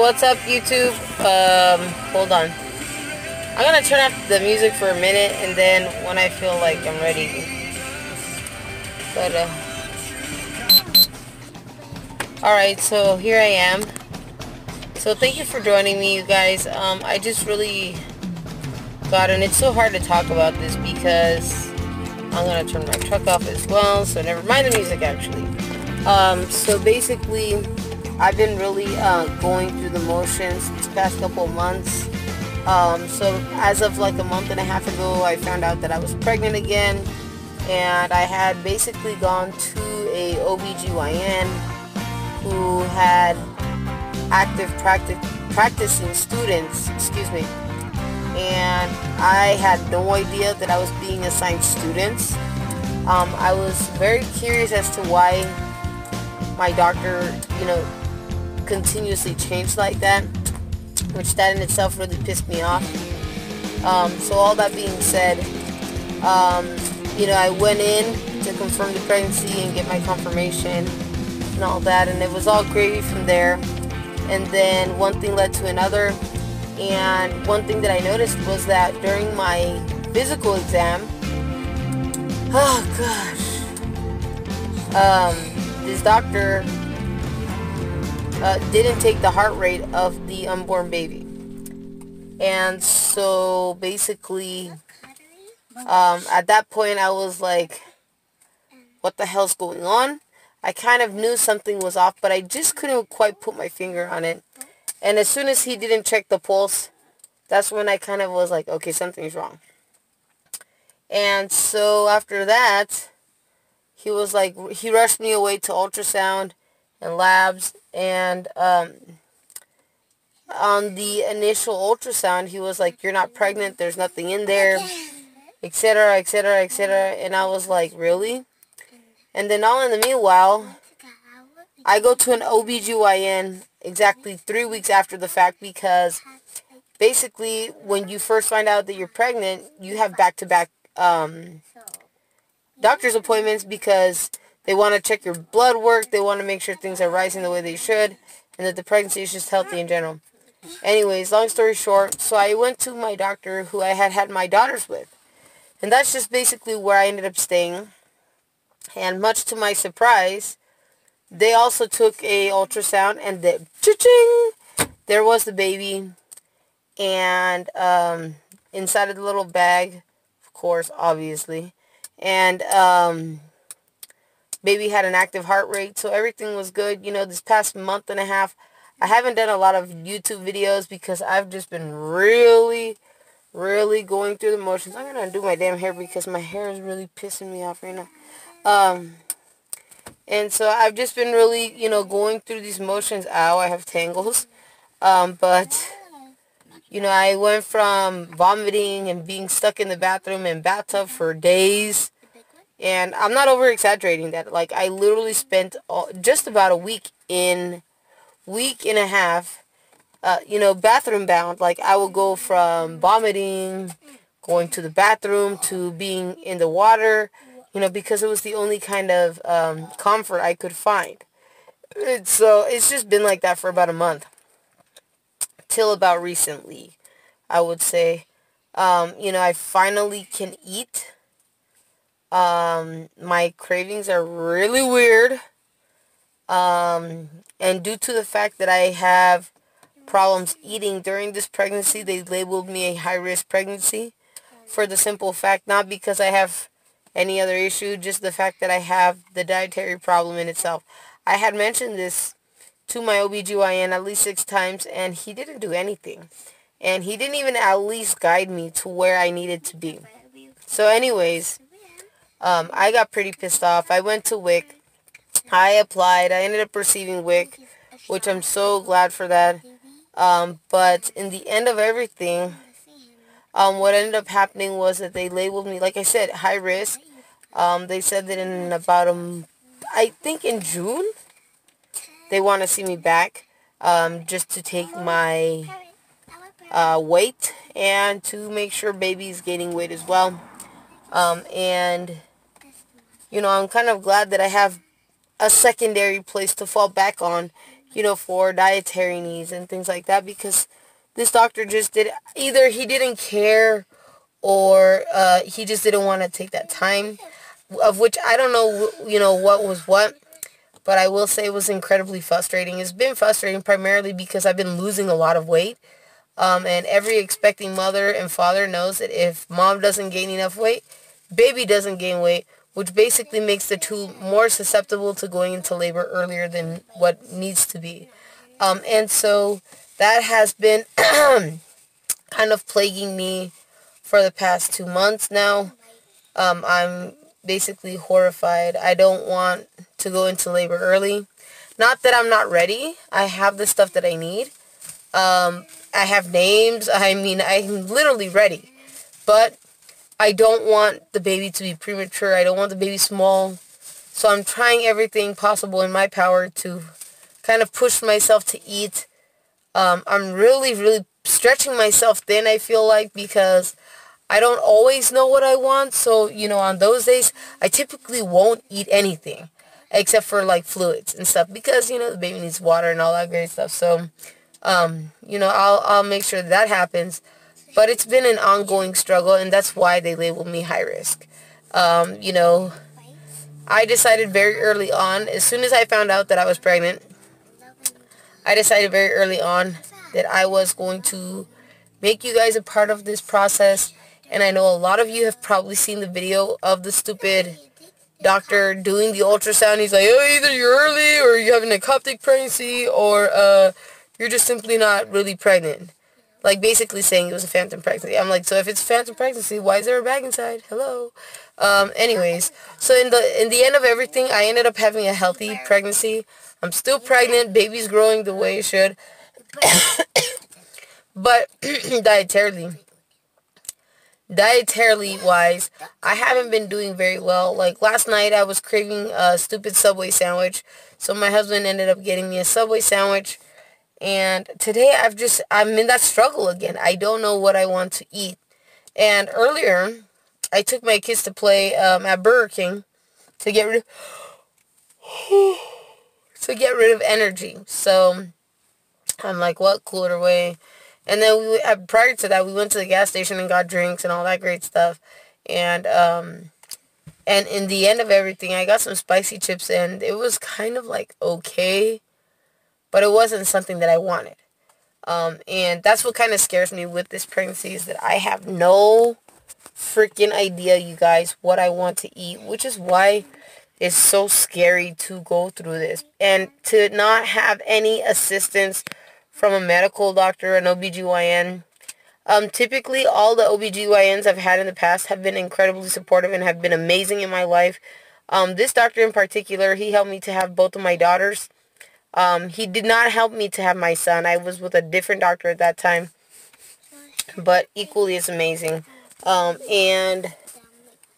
What's up, YouTube? Hold on. I'm gonna turn off the music for a minute, and then when I feel like I'm ready. But, alright, so here I am. So thank you for joining me, you guys. I just really got, and it's so hard to talk about this because I'm gonna turn my truck off as well, so never mind the music, actually. So basically, I've been really going through the motions these past couple of months. So as of like a month and a half ago, I found out that I was pregnant again, and I had basically gone to a OBGYN who had active practicing students, and I had no idea that I was being assigned students. I was very curious as to why my doctor, continuously changed like that, which that in itself really pissed me off. So all that being said, I went in to confirm the pregnancy and get my confirmation and all that, and it was all gravy from there. And then one thing led to another, and one thing that I noticed was that during my physical exam, this doctor didn't take the heart rate of the unborn baby. And so basically, at that point I was like, what the hell's going on? I kind of knew something was off, but I just couldn't quite put my finger on it. And as soon as he didn't check the pulse, that's when I kind of was like, okay, something's wrong. And so after that, he was like, he rushed me away to ultrasound and labs, and on the initial ultrasound, he was like, you're not pregnant, there's nothing in there, etc., etc., etc., and I was like, really? And then all in the meanwhile, I go to an OBGYN exactly 3 weeks after the fact, because basically when you first find out that you're pregnant, you have back-to-back doctor's appointments, because they want to check your blood work, they want to make sure things are rising the way they should, and that the pregnancy is just healthy in general. Anyways, long story short, so I went to my doctor who I had my daughters with, and that's just basically where I ended up staying. And much to my surprise, they also took a ultrasound, and there was the baby, and inside of the little bag, of course, obviously, and baby had an active heart rate, so everything was good. This past month and a half, I haven't done a lot of YouTube videos because I've just been really going through the motions. I'm gonna undo my damn hair because my hair is really pissing me off right now. And so I've just been really, going through these motions. Ow, I have tangles. But I went from vomiting and being stuck in the bathroom and bathtub for days. And I'm not over-exaggerating that. Like, I literally spent just about a week and a half, bathroom bound. Like, I would go from vomiting, going to the bathroom, to being in the water, because it was the only kind of comfort I could find. So it's just been like that for about a month. Till about recently, I would say. I finally can eat. My cravings are really weird. And due to the fact that I have problems eating during this pregnancy, they labeled me a high-risk pregnancy, for the simple fact, not because I have any other issue, just the fact that I have the dietary problem in itself. I had mentioned this to my OBGYN at least 6 times, and he didn't do anything. And he didn't even at least guide me to where I needed to be. So anyways, I got pretty pissed off. I went to WIC. I applied. I ended up receiving WIC, which I'm so glad for that. But in the end of everything, what ended up happening was that they labeled me, like I said, high risk. They said that in about, I think in June, they want to see me back, just to take my weight and to make sure baby's gaining weight as well. And I'm kind of glad that I have a secondary place to fall back on, for dietary needs and things like that, because this doctor just either he didn't care, or he just didn't want to take that time, of which I don't know, what was what. But I will say it was incredibly frustrating. It's been frustrating primarily because I've been losing a lot of weight. And every expecting mother and father knows that if mom doesn't gain enough weight, baby doesn't gain weight, which basically makes the two more susceptible to going into labor earlier than what needs to be. And so that has been kind of plaguing me for the past 2 months now. I'm basically horrified. I don't want to go into labor early. Not that I'm not ready. I have the stuff that I need. I have names. I mean, I'm literally ready. But I don't want the baby to be premature. I don't want the baby small. So I'm trying everything possible in my power to kind of push myself to eat. I'm really, really stretching myself thin, I feel like, because I don't always know what I want. So, on those days, I typically won't eat anything except for like fluids and stuff, because, the baby needs water and all that great stuff. So, I'll make sure that happens. But it's been an ongoing struggle, and that's why they label me high risk. I decided very early on, as soon as I found out that I was pregnant, I decided very early on that I was going to make you guys a part of this process. And I know a lot of you have probably seen the video of the stupid doctor doing the ultrasound. He's like, oh, either you're early, or you're having a ectopic pregnancy, or you're just simply not really pregnant. Like, basically saying it was a phantom pregnancy. I'm like, so if it's a phantom pregnancy, why is there a bag inside? Hello? Anyways, so in the end of everything, I ended up having a healthy pregnancy. I'm still pregnant. Baby's growing the way it should. But dietarily wise, I haven't been doing very well. Like, last night I was craving a stupid Subway sandwich. So my husband ended up getting me a Subway sandwich. And today I'm in that struggle again. I don't know what I want to eat. And earlier, I took my kids to play at Burger King to get rid of energy. So I'm like, what cooler way? And then prior to that, we went to the gas station and got drinks and all that great stuff. And in the end of everything, I got some spicy chips, and it was kind of like okay, but it wasn't something that I wanted. And that's what kind of scares me with this pregnancy, is that I have no freaking idea, you guys, what I want to eat, which is why it's so scary to go through this and to not have any assistance from a medical doctor, an OBGYN. Typically, all the OBGYNs I've had in the past have been incredibly supportive and have been amazing in my life. This doctor in particular, he helped me to have both of my daughters. He did not help me to have my son. I was with a different doctor at that time, but equally as amazing. And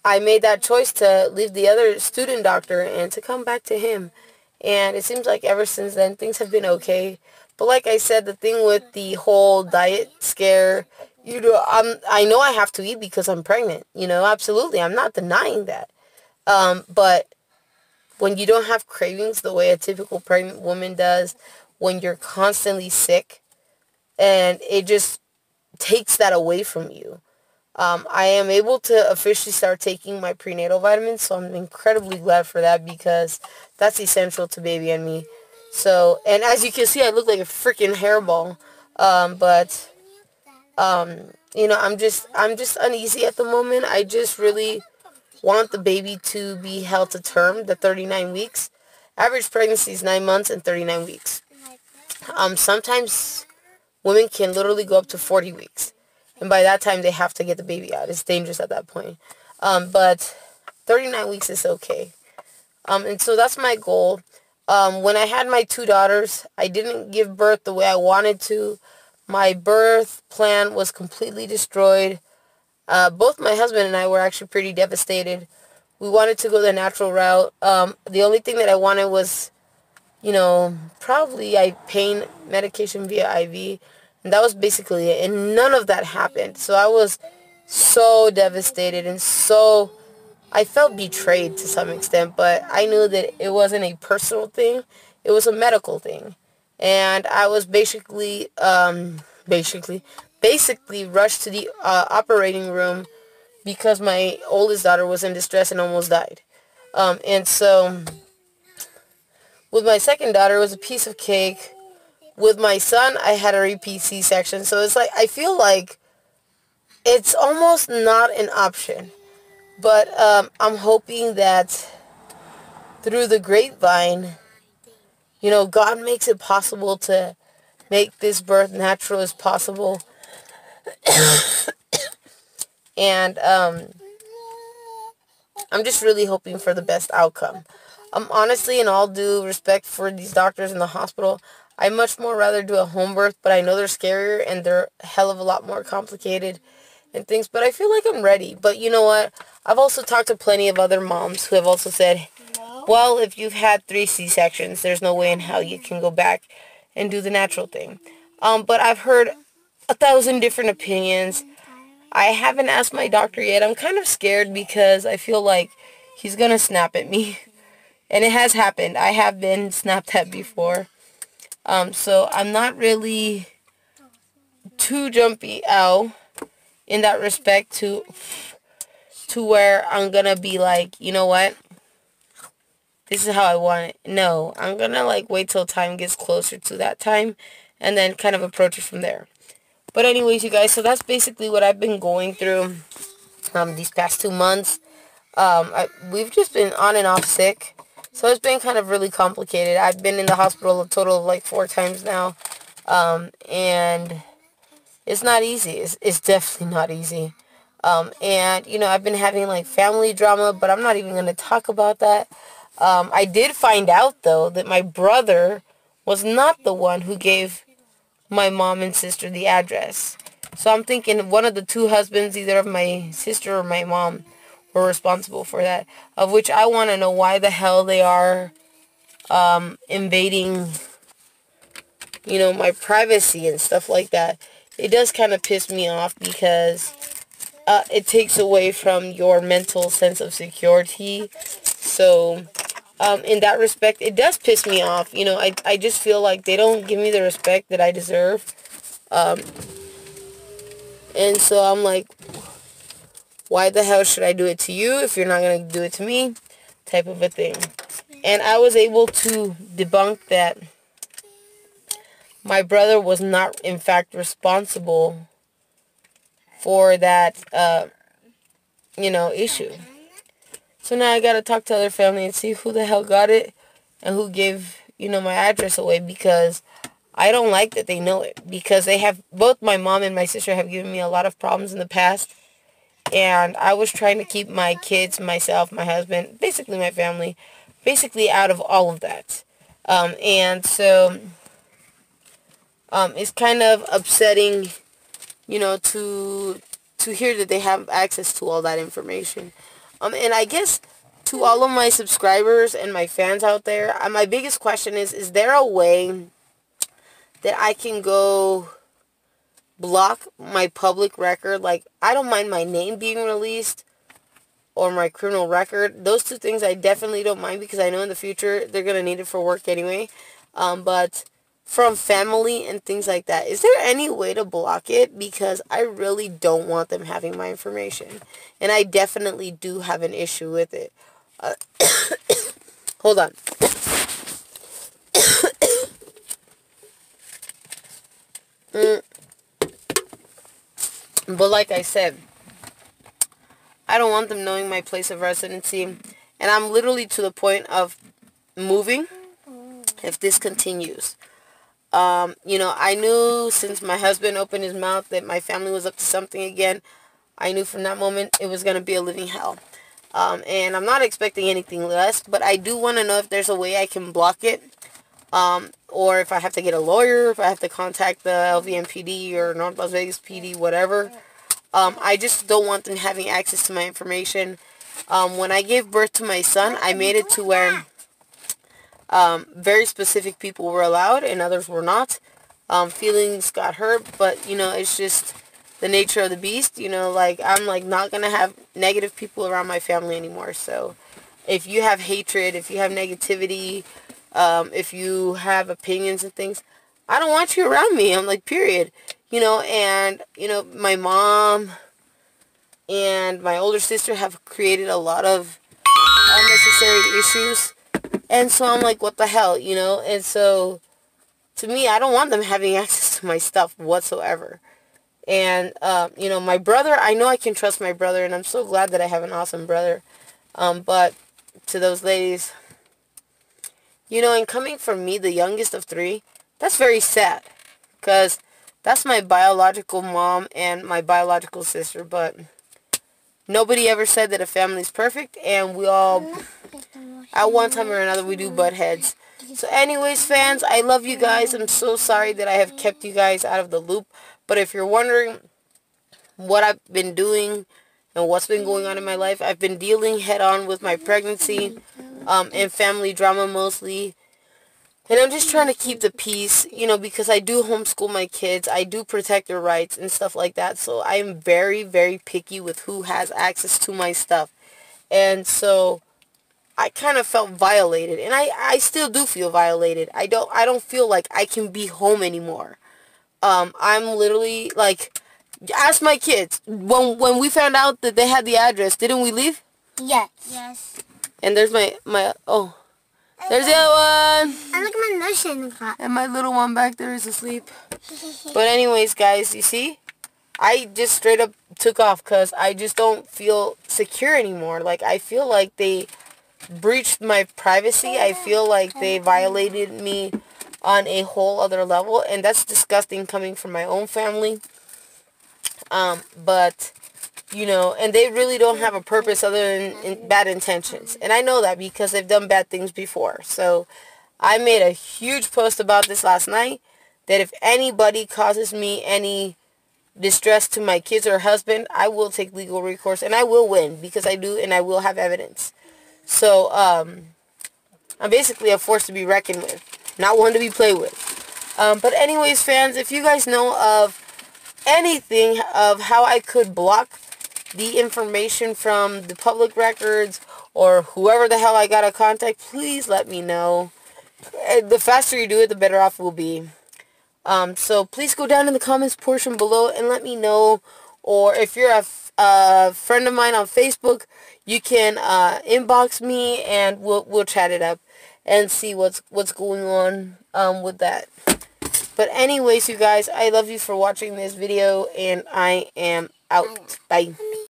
I made that choice to leave the other student doctor and to come back to him. And it seems like ever since then, things have been okay. But like I said, the thing with the whole diet scare, I know I have to eat because I'm pregnant. Absolutely. I'm not denying that. But when you don't have cravings the way a typical pregnant woman does, when you're constantly sick, and it just takes that away from you. I am able to officially start taking my prenatal vitamins, so I'm incredibly glad for that, because that's essential to baby and me. So, and as you can see, I look like a freaking hairball. I'm just uneasy at the moment. I just really want the baby to be held to term, the 39 weeks. Average pregnancy is 9 months and 39 weeks. Sometimes women can literally go up to 40 weeks. And by that time, they have to get the baby out. It's dangerous at that point. But 39 weeks is okay. And so that's my goal. When I had my 2 daughters, I didn't give birth the way I wanted to. My birth plan was completely destroyed. Both my husband and I were actually pretty devastated. We wanted to go the natural route. The only thing that I wanted was, probably pain medication via IV. And that was basically it. And none of that happened. So I was so devastated, and I felt betrayed to some extent. But I knew that it wasn't a personal thing. It was a medical thing. and I was basically rushed to the operating room because my oldest daughter was in distress and almost died. And so with my second daughter, it was a piece of cake. With my son, I had a repeat C-section. So it's like, I feel like it's almost not an option. But I'm hoping that through the grapevine, God makes it possible to make this birth natural as possible. And I'm just really hoping for the best outcome. Honestly, in all due respect for these doctors in the hospital, I much more rather do a home birth, but I know they're scarier and they're a hell of a lot more complicated and things, but I feel like I'm ready. But you know what? I've also talked to plenty of other moms who have also said, well, if you've had 3 C-sections, there's no way in hell you can go back and do the natural thing. But I've heard 1,000 different opinions. I haven't asked my doctor yet. I'm kind of scared because I feel like he's going to snap at me. And it has happened. I have been snapped at before. So I'm not really too jumpy out in that respect to where I'm going to be like, you know what? This is how I want it. No, I'm going to like wait till time gets closer to that time and then kind of approach it from there. But anyways, you guys, so that's basically what I've been going through these past 2 months. We've just been on and off sick. So it's been kind of really complicated. I've been in the hospital a total of like 4 times now. And it's not easy. It's definitely not easy. And, I've been having like family drama, but I'm not even going to talk about that. I did find out, though, that my brother was not the one who gave my mom and sister the address. So I'm thinking one of the 2 husbands, either of my sister or my mom, were responsible for that. Of which I want to know why the hell they are invading, my privacy and stuff like that. It does kind of piss me off because it takes away from your mental sense of security. So in that respect, it does piss me off. I just feel like they don't give me the respect that I deserve. And so I'm like, why the hell should I do it to you if you're not going to do it to me? Type of a thing. And I was able to debunk that my brother was not, in fact, responsible for that, issue. So now I got to talk to other family and see who the hell got it and who gave, my address away, because I don't like that they know it, because both my mom and my sister have given me a lot of problems in the past. And I was trying to keep my kids, myself, my husband, basically my family, basically out of all of that. And so it's kind of upsetting, to hear that they have access to all that information. And I guess to all of my subscribers and my fans out there, my biggest question is there a way that I can go block my public record? Like, I don't mind my name being released or my criminal record. Those 2 things I definitely don't mind, because I know in the future they're going to need it for work anyway. But from family and things like that, is there any way to block it? Because I really don't want them having my information. And I definitely do have an issue with it. Hold on. But like I said, I don't want them knowing my place of residency. And I'm literally to the point of moving if this continues. I knew since my husband opened his mouth that my family was up to something again. I knew from that moment it was going to be a living hell. And I'm not expecting anything less, but I do want to know if there's a way I can block it. Or if I have to get a lawyer, if I have to contact the LVMPD or North Las Vegas PD, whatever. I just don't want them having access to my information. When I gave birth to my son, I made it to where very specific people were allowed and others were not. Feelings got hurt, but, it's just the nature of the beast. I'm not going to have negative people around my family anymore. So if you have hatred, if you have negativity, If you have opinions and things, I don't want you around me. I'm like, period. You know, and, you know, my mom and my older sister have created a lot of unnecessary issues. And so I'm like, what the hell, you know? And so, to me, I don't want them having access to my stuff whatsoever. And, you know, my brother, I know I can trust my brother, and I'm so glad that I have an awesome brother. But to those ladies, you know, and coming from me, the youngest of 3, that's very sad. Because that's my biological mom and my biological sister. But nobody ever said that a family's perfect, and we all, at one time or another, we do butt heads. So anyways, fans, I love you guys. I'm so sorry that I have kept you guys out of the loop. But if you're wondering what I've been doing and what's been going on in my life, I've been dealing head-on with my pregnancy and family drama mostly. And I'm just trying to keep the peace, you know, because I do homeschool my kids. I do protect their rights and stuff like that. So I am very, very picky with who has access to my stuff. And so I kind of felt violated. And I still do feel violated. I don't feel like I can be home anymore. I'm literally, like, ask my kids. When we found out that they had the address, didn't we leave? Yes. Yes. And there's oh. There's the other one. And look at my nose in the car. And my little one back there is asleep. But anyways, guys, you see? I just straight up took off because I just don't feel secure anymore. Like, I feel like they breached my privacy. I feel like they violated me on a whole other level. And that's disgusting coming from my own family. But, you know, and they really don't have a purpose other than bad intentions. And I know that because they've done bad things before. So I made a huge post about this last night, that if anybody causes me any distress to my kids or husband, I will take legal recourse, and I will win, because I do, and I will have evidence. So I'm basically a force to be reckoned with, not one to be played with. But anyways, fans, if you guys know of anything of how I could block the information from the public records or whoever the hell I gotta contact, please let me know. The faster you do it, the better off we'll be. So please go down in the comments portion below and let me know. Or if you're a friend of mine on Facebook, you can inbox me and we'll chat it up and see what's going on with that. But anyways, you guys, I love you for watching this video, and I am out. Bye.